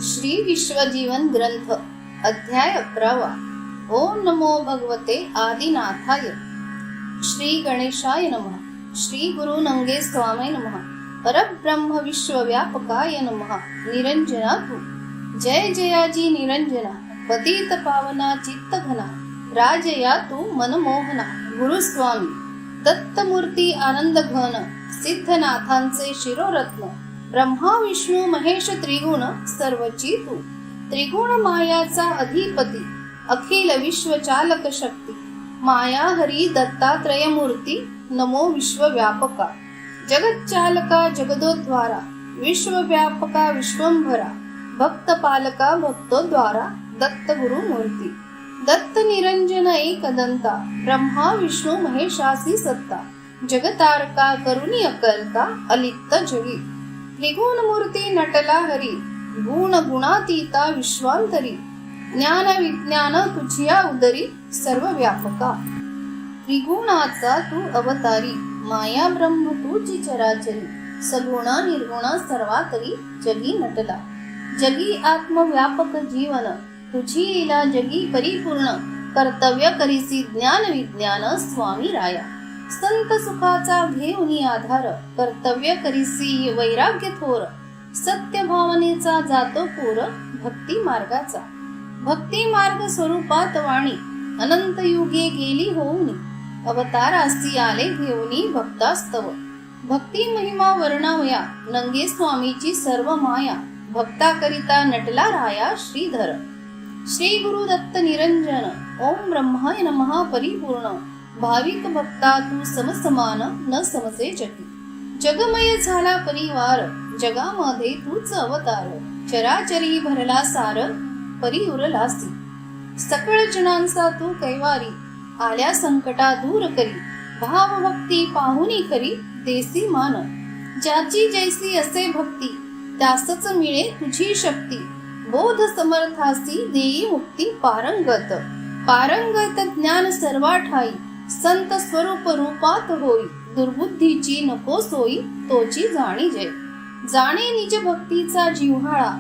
श्री विश्वजीवन ग्रंथ अध्याय 11 ओम नमो भगवते आदिनाथाय। श्री गणेशाय नमः। श्री गुरु नंगे स्वामी नमः। परब्रह्म विश्वव्यापकाय नमः। निरंजना तू जय जयाजी निरंजना। पतित पावना चित्तघना राजया तू मनमोहना। गुरुस्वामी दत्तमूर्ती आनंद घन सिद्धनाथांचे शिरोरत्न। ब्रह्मा विष्णू महेश त्रिगुण सर्वची तू। त्रिगुण मायाचा अधिपती अखिल विश्व चालक शक्ती। माया हरी दत्तात्रय मूर्ती नमो विश्वव्यापका। जगच्चालका जगदोद्वारा विश्वव्यापका विश्वंभरा। भक्त पालका भक्तोद्वारा दत्त गुरु मूर्ती। दत्त निरंजन एकदंता ब्रह्मा विष्णू महेशासी सत्ता। जगतारका करुणी अकर्ता अलिप्त जगी। त्रिगुण मूर्ती नटला हरी गुण गुणातीता विश्वांतरी। ज्ञान विज्ञान तुझिया उदरी सर्व व्यापका। त्रिगुणाचा तू अवतारी माया ब्रह्म तुझी चराचरी। सगुण निर्गुण सर्वातरी जगी नटला। जगी आत्मव्यापक जीवन तुझी इला जगी परिपूर्ण। कर्तव्य करीसी ज्ञान विज्ञान स्वामी राया। संत सुखाचा घेऊनी आधार कर्तव्य करीसी वैराग्य थोर। सत्य भावनेचा जातो पूर भक्ती मार्गाचा। भक्ती मार्ग स्वरूपात वाणी अनंत युगे गेली होऊनी। अवतारासी आले घेऊनी भक्तास्तव। भक्ती महिमा वर्णावया नंगे स्वामीची सर्व माया। भक्ताकरिता नटला राया श्रीधर। श्री गुरु दत्त निरंजन ओम ब्रह्माय नमः परिपूर्ण। भाविक भक्ता तू समसमान न समजे जगी। जगमय झाला परिवार जगामध्ये तूच अवतार। चराचरी भरला सार परी उरलासी। सकळ जनांचा तू कैवारी आल्या संकटा दूर करी। भाव भक्ती पाहुनी करी देसी मान। ज्याची जैसी असे भक्ती त्यासच मिळे तुझी शक्ती। बोध समर्थासी देई मुक्ती पारंगत। पारंगत ज्ञान सर्वा ठाई संत स्वरूप रूपात होई। दुर्बुद्धीची नको सोई तोची जाणी जय। जाणे निज भक्तीचा जिव्हाळा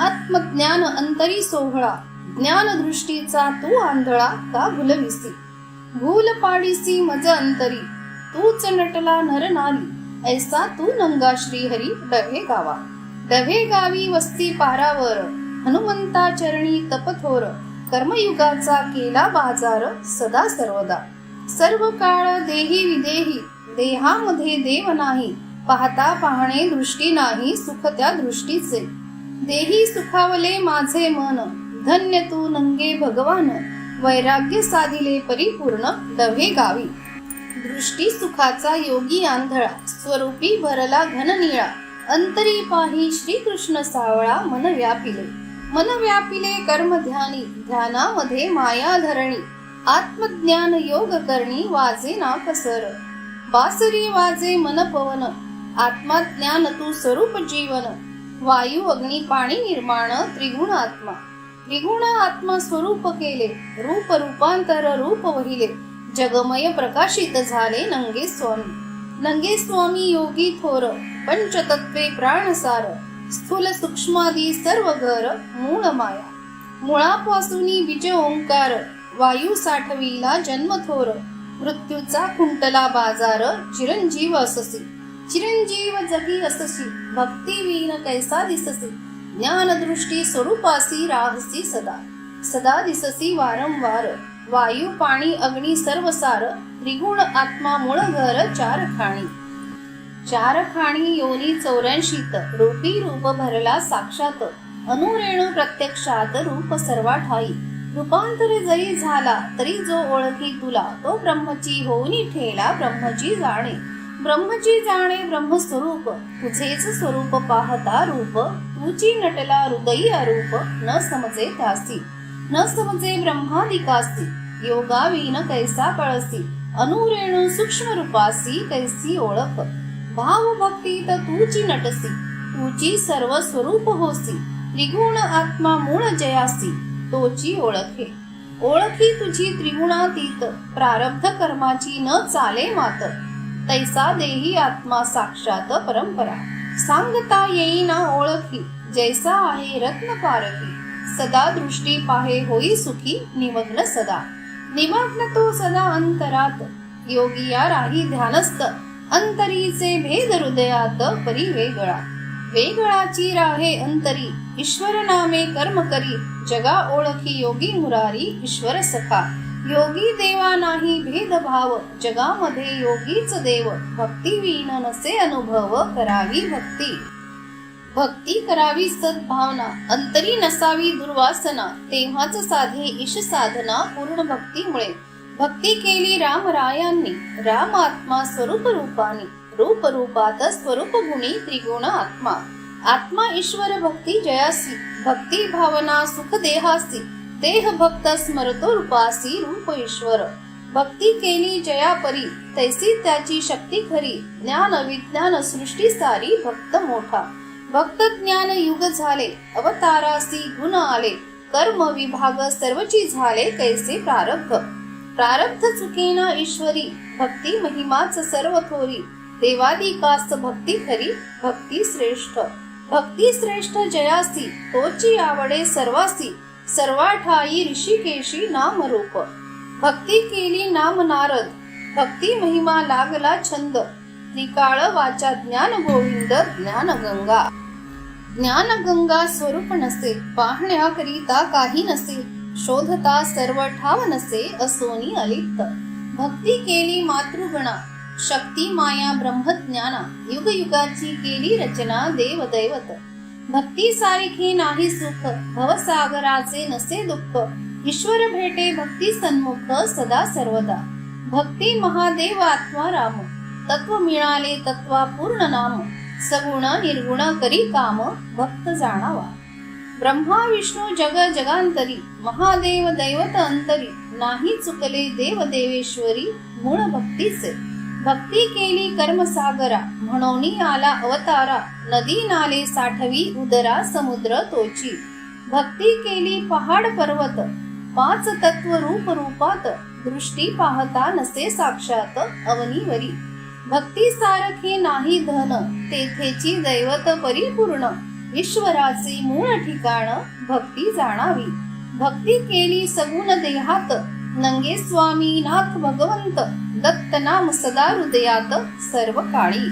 आत्मज्ञान अंतरी सोहळा। ज्ञान दृष्टीचा तू आंधळा का भुलविसी। भूल पाडीसी मज अंतरी तूच नटला नर नारी। ऐसा तू नंगा श्रीहरी डव्हे गावा। डव्हे गावी वस्ती पारावर हनुमंता चरणी तपथोर। कर्मयुगाचा केला बाजार सदा सर्वदा। सर्व काळ देही विदेही देहामध्ये देव नाही। पाहता पाहणे दृष्टी नाही सुख त्या दृष्टीचे। देही सुखावले माझे मन धन्य तू नंगे भगवान। वैराग्य साधिले परिपूर्ण डव्हे गावी। दृष्टी सुखाचा योगी आंधळा स्वरूपी भरला घननिळा। अंतरी पाही श्रीकृष्ण सावळा मन व्यापिले। मन व्यापिले कर्म ध्यानी ध्यानामध्ये माया धरणी। आत्मज्ञान योग करणी वाजे ना कसर। बासरी वाजे मन पवन आत्मा ज्ञान तू स्वरूप जीवन। वायू अग्नी पाणी निर्माण त्रिगुण आत्मा। त्रिगुण आत्मा स्वरूप केले रूप रूपांतर रूप वहिले। जगमय प्रकाशित झाले नंगे स्वामी। नंगे स्वामी योगी थोर पंचतत्वे प्राणसार। स्थूल सूक्ष्मादी सर्व घर मूळ माया। मुळापासूनी बीज ओंकार वायू साठविला जन्म थोर। मृत्यूचा खुंटला बाजार चिरंजीव अससी। चिरंजीव जगी अससी भक्ती वीन कैसा दिससी। ज्ञान दृष्टी स्वरूपासी राहसी सदा। सदा दिससी वारंवार वायू पाणी अग्नी सर्वसार। त्रिगुण आत्मा मूळ घर चार खाणी। चार खाणी योनी 84 रूपी रूप भरला साक्षात। अनुरेणू प्रत्यक्षात रूप सर्वा ठाई। रूपांतर जरी झाला तरी जो ओळखी तुला तो ब्रह्मची होऊनी ठेला ब्रह्मची जाणे। ब्रह्मची जाणे ब्रह्मस्वरूप तुझेच स्वरूप पाहता रूप। तुझी नटला हृदयी अरूप न समजे त्यासी। न समजे ब्रह्मादिकासी योगावीन कैसा कळसी। अनुरेणू सूक्ष्म रूपासी कैसी ओळख। भाव भक्तीत तुझी नटसी तुझी सर्व स्वरूप होसी। त्रिगुण आत्मा मूळ जयासी तोची ओळखे। ओळखी तुझी त्रिगुणातीत प्रारब्ध कर्माची न चाले मात। तैसा देही आत्मा साक्षात परंपरा। सांगता येईना ओळखी, जैसा आहे रत्न पारखी. सदा दृष्टी पाहे होई सुखी, निमग्न सदा. निमग्न तो सदा अंतरात, योगिया राही ध्यानस्थ. अंतरीचे भेद हृदयात, परी वेगळा. वेगळाची राहे अंतरी, ईश्वर नामे कर्म करी. जगा ओळखी योगी मुरारी, ईश्वर सखा. योगी देवा नाही भेदभाव, जगामध्ये योगीच देव. भक्ती विण नसे अनुभव, करावी भक्ती. भक्ती करावी सद्भावना, अंतरी नसावी दुर्वासना. तेव्हाच साधे ईश साधना, पूर्ण भक्तीमुळे. भक्ती केली रामरायांनी, राम आत्मा स्वरूप रूपानी. रूप रूपात स्वरूप गुणी, त्रिगुण आत्मा. आत्मा ईश्वर भक्ती जयासी, भक्ती भावना सुख देहासी. देह भक्त स्मरतो रूपासी, रूप ईश्वर. भक्ती केली जयापरी, तैसी त्याची शक्ती खरी. ज्ञान विज्ञान सृष्टी सारी, भक्त मोठा. भक्त ज्ञान युग झाले, अवतारासी गुण आले. कर्म विभाग सर्वची झाले, कैसे प्रारब्ध. प्रारब्ध चुकेना ईश्वरी, भक्ती महिमाच सर्व थोरी. देवादिकास भक्ती खरी, भक्ती श्रेष्ठ. भक्ती श्रेष्ठ जयासी, तोची आवडे सर्वासी. सर्वाठाई ऋषिकेशी नाम रूप. भक्ती केली नाम नारद, भक्ती महिमा लागला छंद. त्रिकाळ वाचा ज्ञान गोविंद, ज्ञान गंगा. ज्ञान गंगा स्वरूप नसे, पाहण्याकरिता काही नसे. शोधता सर्व ठाव नसे, असोनी अलिप्त. भक्ती केली मातृगणा, शक्ती माया ब्रह्मज्ञाना. युग युगाची केली रचना, देव दैवत. भक्ती सारखी नाही सुख, भवसागराचे नसे दुःख. ईश्वर भेटे भक्ती सन्मुख, सदा सर्वदा. भक्ती महादेव आत्मा राम, तत्व मिळाले तत्वा पूर्ण नाम. सगुण निर्गुण करी काम, भक्त जाणावा. ब्रह्मा विष्णू जग जगांतरी, महादेव दैवत अंतरी. नाही चुकले देव देवेश्वरी, मूळ भक्तीचे. भक्ती केली कर्मसागरा, म्हणून आला अवतारा. नदी नाले साठवी उदरा, समुद्र तोची. भक्ती केली पहाड पर्वत, पाच तत्व रूप रूपात. दृष्टी पाहता नसे साक्षात, अवनीवरी. भक्ती सारखे नाही धन, तेथेची दैवत परिपूर्ण. ईश्वराचे मूळ ठिकाण, भक्ती जाणावी. भक्ती केली सगुण देहात, नंगे स्वामी नाथ भगवंत. दत्त नाम सदा हृदयात, सर्व काळी.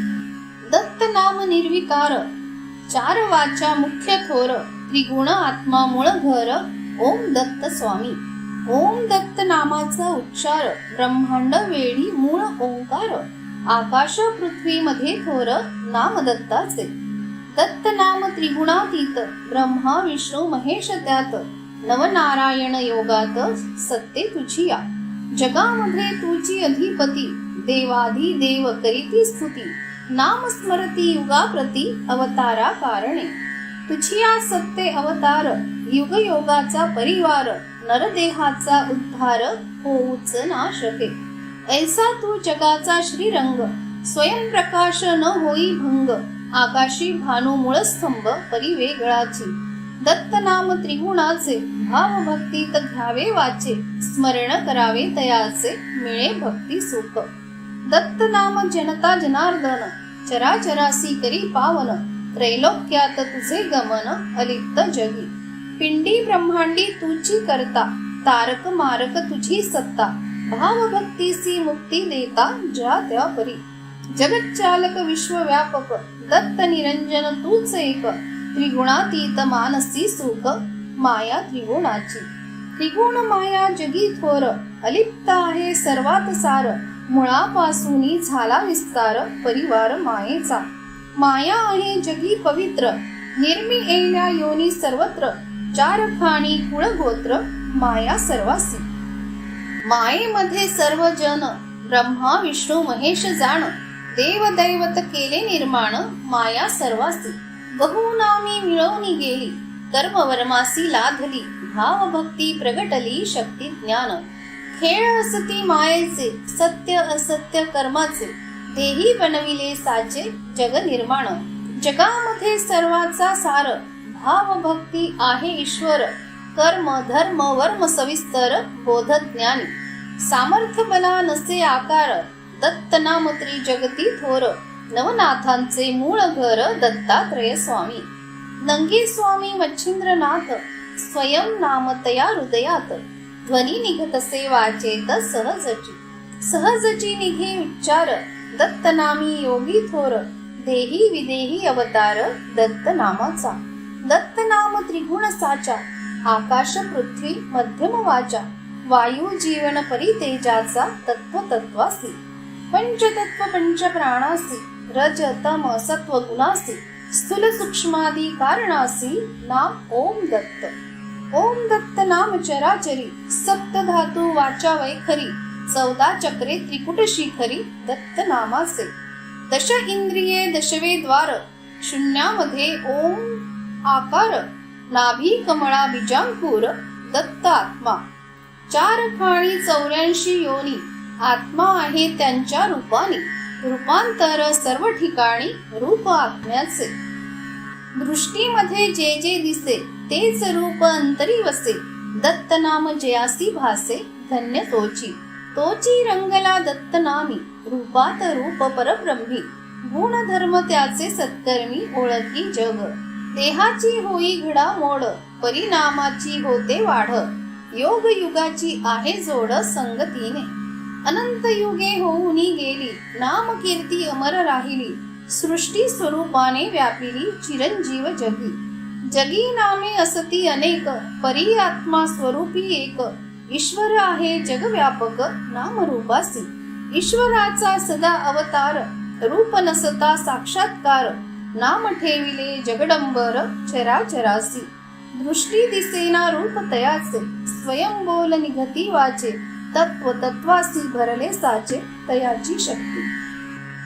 दत्त नाम निर्विकार, चार वाचा मुख्य थोर. त्रिगुण आत्मा मूळ घर, ओम दत्त स्वामी. ओम दत्त नामाचा उच्चार, ब्रह्मांड वेळी मूळ ओंकार. आकाश पृथ्वी मध्ये थोर, नाम दत्ताचे. दत्त नाम त्रिगुणातीत, ब्रह्मा विष्णू महेश त्यात. नवनारायण योगात, सत्ते तुझिया. जगामध्ये तुझी अधिपती, देवाधी देव करीती स्तुती. नाम स्मरती युगाप्रती, अवतारा कारणे. तुझिया सत्ते अवतार, युग योगाचा परिवार. नरदेहाचा उद्धार, होऊच ना शके. ऐसा तू जगाचा श्रीरंग, स्वयंप्रकाश न होई भंग. आकाशी भानू मूळ स्तंभ, परिवेगळाची. दत्त नाम त्रिगुणाचे, भाव भक्तीत घ्यावे वाचे. स्मरण करावे तयाचे, मिळे भक्ती सुख. दत्त नाम जनता जनार्दन, चराचरासी करी पावन. त्रैलोक्यात तुझे गमन, अलिप्त जगी. पिंडी ब्रह्मांडी तुझी करता, तारक मारक तुझी सत्ता. भाव भक्तीसी मुक्ती देता, ज्या त्या परी. जगच्चालक विश्वव्यापक, दत्त निरंजन तूच एक. त्रिगुणातीत मानसी सुख, माया त्रिगुणाची. त्रिगुण माया जगी थोर, अलिप्त आहे सर्वात सार. मुळापासूनी झाला विस्तार, परिवार मायेचा. माया आहे जगी पवित्र, निर्मी येल्या योनी सर्वत्र. चार खाणी कुळ गोत्र, माया सर्वासी. मायेमध्ये सर्व जन, ब्रह्मा विष्णू महेश जाण. देव दैवत केले निर्माण, माया सर्वासी. बहुनामी मिळवणी गेली, कर्म वर्मासी लाधली. भाव भक्ती प्रगटली, शक्ती ज्ञान. खेळ असती मायेचे, सत्य असत्य कर्माचे. देही बनविले साचे, जग निर्माण. जगामध्ये सर्वाचा सार, भाव भक्ती आहे ईश्वर. कर्म धर्म वर्म सविस्तर, बोध ज्ञानी. सामर्थ्य बला नसे आकार, दत्त नाम त्रिजगती थोर. नवनाथांचे मूळ घर दत्तात्रय स्वामी. नंगे स्वामी मच्छिंद्रनाथ, स्वयं नामतया हृदयात. ध्वनी निघतसे वाचेत सहजची, सहजची निघे उच्चार. दत्त नामी योगी थोर, देही विदेही अवतार दत्त नामाचा. दत्त नाम त्रिगुण साचा, आकाश पृथ्वी मध्यम वाचा. वायू जीवन परितेजाचा, तत्व तत्वासी. पंचतत्व पंच प्राणासी, रज तम सत्व गुणासी. स्थूल सूक्ष्मादी कारणासी, नाम ओम दत्त. ओम दत्त नाम चराचरी, सप्त धातू वाचा वैखरी. 14 चक्रे त्रिकुट शिखरी, दत्त नामाचे. दश इंद्रिये दशवे द्वार, शून्यामध्ये ओम आकार. नाभी कमळा बीजांकुर, दत्त आत्मा. 4 खाणी 84 योनी, आत्मा आहे त्यांच्या रूपाने. रूपांतर सर्व ठिकाणी, रूप आत्म्याचे. दृष्टीमध्ये जे जे दिसे, तेच रूप अंतरी वसे. दत्त नाम जयासी भासे, धन्य तोची. तोची रंगला दत्त नामी, रूपात रूप परब्रह्मी. गुणधर्म त्याचे सत्कर्मी, ओळखी जग. देहाची होई घडामोड, परिणामाची होते वाढ. योग युगाची आहे जोड संगतीने. अनंत युगे होऊनी गेली, नाम कीर्ती अमर राहिली. सृष्टी स्वरूपाने व्यापिली, चिरंजीव जगी. जगी नामे असती अनेक, परी आत्मा स्वरूपी एक. ईश्वर आहे जगव्यापक, नामरूपासी. ईश्वराचा सदा अवतार, रूप नसता साक्षात्कार. नाम ठेविले जगडंबर, चराचरासी. दृष्टी दिसेना रूप तयाचे, स्वयं बोल निघती वाचे. तत्व तत्वासी भरले साचे, तयाची शक्ती.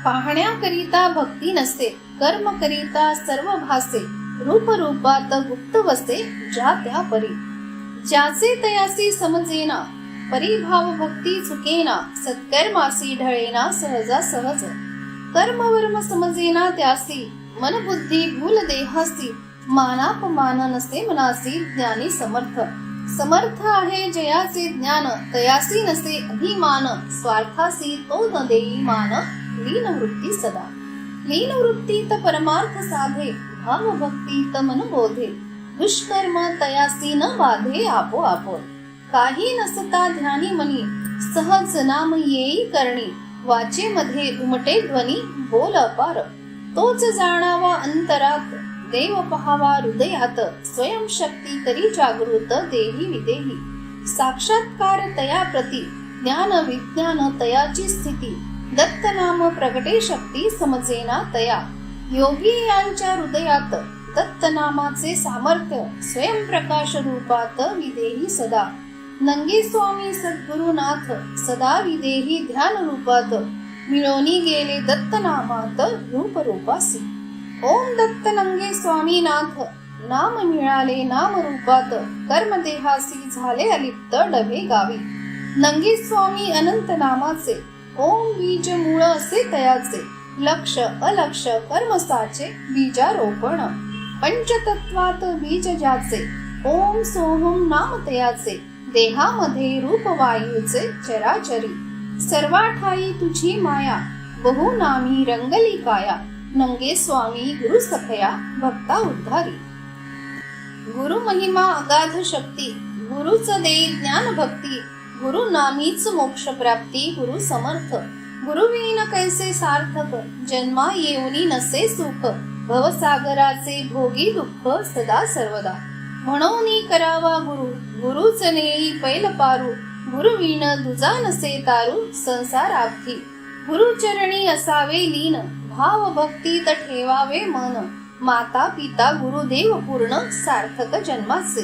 पाहण्याकरिता भक्ती नसे, कर्म करिता सर्व भासे. रूप रूपात गुप्त वसे, ज्या त्या परी. ज्याचे तयासी समजेना, परिभाव भक्ती चुकेना. सत्कर्मासी ढळेना सहजा सहज. कर्मवर्म समजेना त्यासी, मन बुद्धी भूल देहासी. मानापमान नसे मनासी, ज्ञानी समर्थ. समर्थ आहे जयाचे ज्ञान, तयासी नसे अभिमान. स्वार्थासी तो न देई मान, लीन वृत्ती सदा. लीन वृत्तीत परमार्थ साधे, भाव भक्तीत मन बोधे. दुष्कर्म तयासी न बाधे आपोआप. काही नसता ध्यानी मनी, सहज नाम येई करणी. वाचेमध्ये उमटे ध्वनी, बोल अपार. तोच जाणावा अंतरात, देव पहावा हृदयात. स्वयं शक्ती करी जागृत, देही विदेही. साक्षात्कार तया प्रती, ज्ञान विज्ञान तयाची स्थिती. दत्त नाम प्रगटे शक्ती, समजेना तया. योगी यांच्या हृदयात, दत्त नामाचे सामर्थ्य. स्वयंप्रकाश रूपात, विदेही सदा. नंगे स्वामी सद्गुरुनाथ, सदा विदेही ध्यान रूपात. मिळवणी गेले दत्त नामात, रूप रूपासी. ओम दत्त नंगे स्वामीनाथ, नाम मिळाले नाम रूपात. कर्मदेहासी झाले अलिप्त, डबे गावी. नंगे स्वामी अनंत नामाचे, ओम बीज मूळ असे तयाचे. लक्ष अलक्ष कर्मसाचे, बीजारोपण. पंचतत्वात बीज ज्याचे, ओम सोहम नाम तयाचे. देहामध्ये रूप वायूचे, चराचरी. सर्वाठाई तुझी माया, बहुनामी रंगली काया. नंगे स्वामी गुरु सखया, भक्ता उद्धारी. गुरु महिमा अगाध शक्ती, गुरुच देई ज्ञान भक्ती. गुरु नामीच मोक्ष प्राप्ती, गुरु समर्थ. गुरुविन कैसे सार्थक, जन्मा येऊनी नसे सुख. भवसागराचे भोगी दुःख, सदा सर्वदा. म्हणून करावा गुरु, गुरुच नेई पैल पारू. गुरुविन दुजा नसे तारू, संसारार्थी. गुरुचरणी असावे लीन, भाव भक्तीत ठेवावे मन. माता पिता गुरुदेव पूर्ण, सार्थक जन्माचे.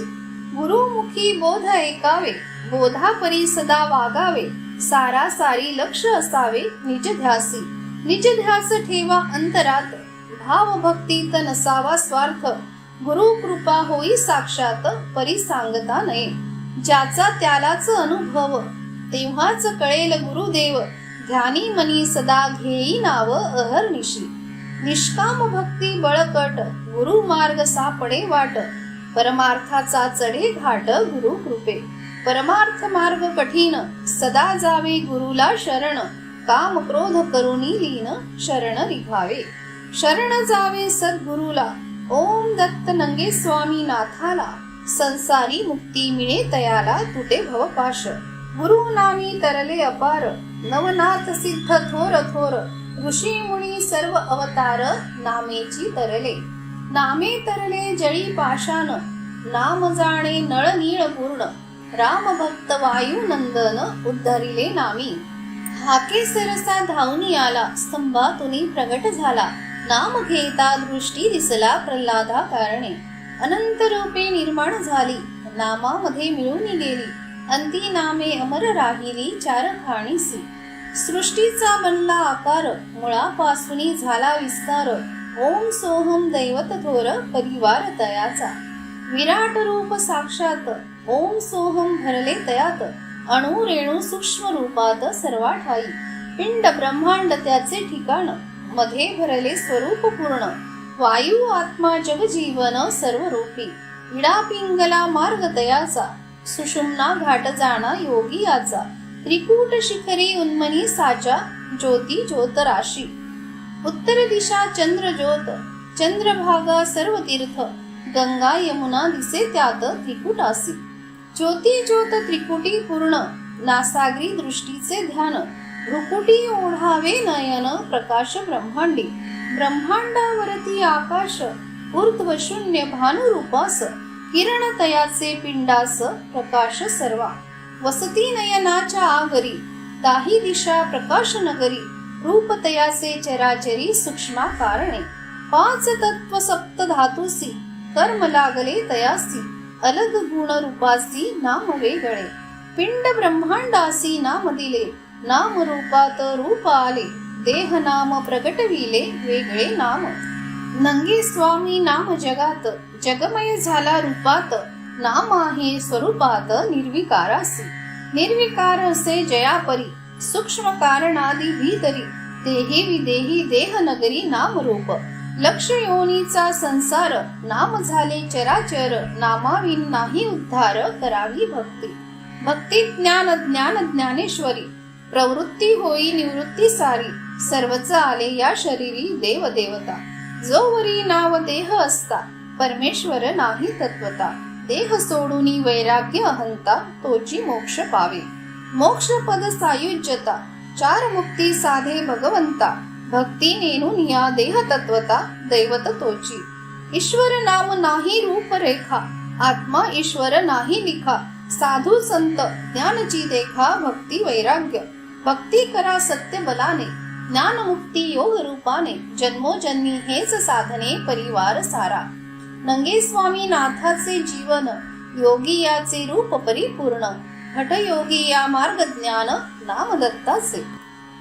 गुरुमुखी बोध ऐकावे, बोधापरी सदा वागावे. सारासारी लक्ष असावे, निज ध्यासी. निज ध्यास ठेवा अंतरात, भाव भक्तीत नसावा स्वार्थ. गुरु कृपा होई साक्षात, परी सांगता नये. ज्याचा त्यालाच अनुभव, तेव्हाच कळेल गुरुदेव. ध्यानी मनी सदा घेई नाव अहर्निशी. निष्काम भक्ती बळकट, गुरु मार्ग सापडे वाट. परमार्थाचा चढे घाट, गुरु कृपे. परमार्थ मार्ग कठीण, सदा जावे गुरुला शरण. काम क्रोध करुणी लीन शरण रिघावे. शरण जावे सद्गुरुला ओम दत्त नंगे स्वामी नाथाला. संसारी मुक्ती मिळे तयाला तुटे भवपाश. गुरु नामी तरले अपार नवनाथ सिद्ध थोर थोर. ऋषी मुनी सर्व अवतार नामेची तरले. नामे तरले जळी पाषाण नाम जाणे नळ नीळ पूर्ण. राम भक्त वायू नंदन उद्धरिले नामी. हाके सरसा धावनी आला स्तंभातुनी प्रगट झाला. नाम घेता दृष्टी दिसला प्रल्हादा कारणे. अनंत रूपे निर्माण झाली नामामध्ये मिळून गेली. अंती नामे अमर राहिली चार खाणीसी. सृष्टीचा बनला आकार मुळापासूनी झाला विस्तार. ओम सोहम दैवत थोर परिवार तयाचा. विराट रूप साक्षात ओम सोहम भरले तयात. अणु रेणू सूक्ष्म रूपात सर्वा ठाई. पिंड ब्रह्मांड त्याचे ठिकाण मध्ये भरले स्वरूप पूर्ण. वायू आत्मा जग जीवन सर्व रूपी. इडा पिंगला मार्ग तयाचा सुषुम्ना घाट जाणा योगी याचा. त्रिकूट शिखरी उन्मनी साचा ज्योती ज्योत राशी. उत्तर दिशा चंद्र ज्योत चंद्रभागा सर्व तीर्थ. गंगा यमुना दिसे त्यात त्रिकुटासी. ज्योती ज्योत त्रिकुटी पूर्ण नासागरी दृष्टीचे ध्यान. भ्रुकुटी ओढावे नयन प्रकाश ब्रह्मांडी. ब्रह्मांडावरती आकाश ऊर्ध्व शून्य भानुरूपास. किरण तयाचे पिंडास प्रकाश सर्वा. वसती नयनाच्या आगरी दाही दिशा प्रकाश नगरी. रूप तयाचे चराचरी सूक्ष्मा कारणे. पाच तत्व सप्त धातुसी कर्म लागले तयासी. अलग गुण रूपासी नाम वेगळे. पिंड ब्रह्मांडासी नाम दिले नाम रूपात रूप आले. देह नाम प्रगटविले वेगळे नाम. नंगे स्वामी नाम जगात जगमय झाला रूपात. नाम आहे स्वरूपात निर्विकारासी. निर्विकार असे जयापरी सूक्ष्म कारणादी भीतरी. देही विदेही देह नगरी नाम रूप. लक्ष योनीचा संसार नाम झाले चराचर. नामाविन नाही उद्धार करावी भक्ती. भक्ती ज्ञान ज्ञान ज्ञानेश्वरी. प्रवृत्ती होई निवृत्ती सारी. सर्वच आले या शरीरी देव देवता. जोवरी नाव देह असता परमेश्वर नाही तत्वता. देह सोडूनी वैराग्य अहंता तोची मोक्ष पावे. मोक्ष पद सायुज्यता चार मुक्ती साधे भगवंता. भक्ती नेनून या देह तत्वता दैवत तोची. ईश्वर नाम नाही रूप रेखा आत्मा ईश्वर नाही लिखा. साधू संत ज्ञानची देखा भक्ती वैराग्य. भक्ती करा सत्य बलाने ज्ञान मुक्ती योग रूपाने. जन्मोजन्मी हेच साधने परिवार सारा. नंगे स्वामी नाथाचे जीवन योगी याचे रूप परिपूर्ण. हठयोगी या मार्ग ज्ञान नाम दत्ताचे.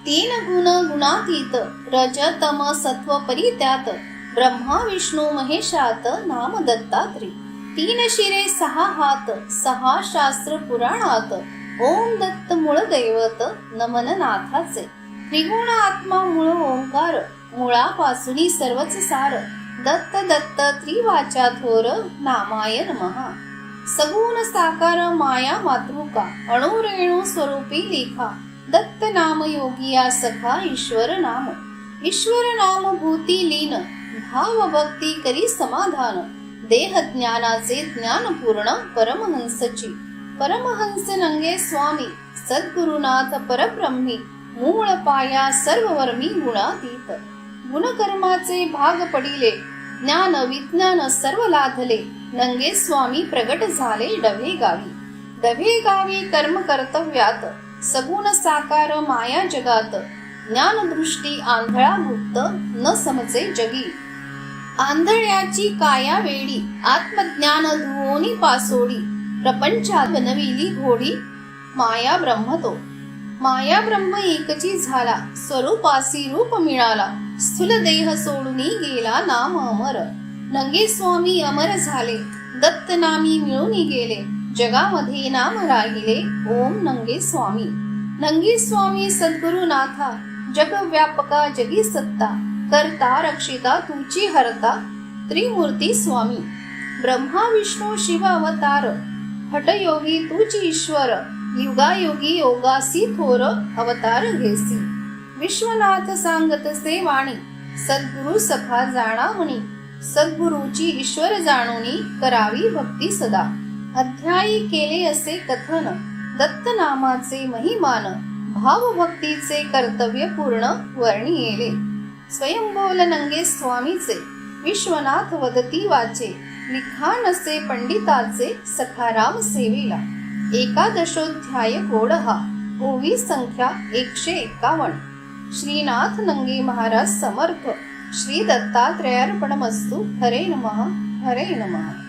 तीन गुण गुणातीत रज तम सत्व परित्यात. ब्रह्मा विष्णू महेशात नाम दत्तात्री. तीन शिरे सहा हात सहा शास्त्र पुराणात. ओम दत्त मूळ दैवत नमन नाथाचे. त्रिगुण आत्मा मूळ ओंकार मुळापासूनी सर्वच सार. दत्त दत्त त्रिवाचा थोर नामाय नमः. सगुण साकार माया मातृका अणुरेणू स्वरूपी लेखा. दत्त नाम योगिया सखा ईश्वर नाम. ईश्वर नाम भूती लीन भाव भक्ती करी समाधान. देह ज्ञानाचे ज्ञान पूर्ण परमहंसची. परमहंस नंगे स्वामी सद्गुरुनाथ परब्रह्मी. मूळ पाया सर्व वर्मी गुणातीत. गुणकर्माचे भाग पडिले ज्ञान विज्ञान सर्व लाधले. नंगे स्वामी प्रगट झाले डवे गावी. डवे गावी कर्म कर्तव्यात सगुण साकार माया जगात. ज्ञानदृष्टी आंधळा गुप्त न समजे जगी. आंधळ्याची काया वेडी आत्मज्ञान धुवोनी पासोडी. प्रपंचात बनविली घोडी माया ब्रह्म तो. माया ब्रह्म एकची झाला स्वरूपासी रूप मिळाला. स्थूल देह सोडूनी गेला नाम अमर. नंगे स्वामी अमर झाले दत्त नामी मिळून गेले. जगामध्ये नाम राहिले ओम नंगे स्वामी. नंगे स्वामी सद्गुरुनाथा जग व्यापका जगी सत्ता. करता रक्षिता तुची हरता त्रिमूर्ती स्वामी. ब्रह्मा विष्णू शिव अवतार हठयोगी तुची ईश्वर. युगायोगी योगासी थोर अवतार घेसी. विश्वनाथ सांगतसे वाणी, सद्गुरु सखा जाणावणी, सद्गुरूची ईश्वर जाणुनी, करावी भक्ती सदा. अध्यायी केले असे कथन, दत्त नामाचे महिमान, भावभक्तीचे कर्तव्य पूर्ण वर्णियेले. स्वयंबोल नंगे स्वामीचे, विश्वनाथ वदती वाचे, लिखाण असे पंडिताचे, सखाराम सेवेला. एकादशोध्याय गोड हा, ओवी संख्या 151. श्रीनाथ नंगे महाराज समर्थ. श्री दत्तात्रयार्पणमस्तु. हरे नमः. हरे नमः.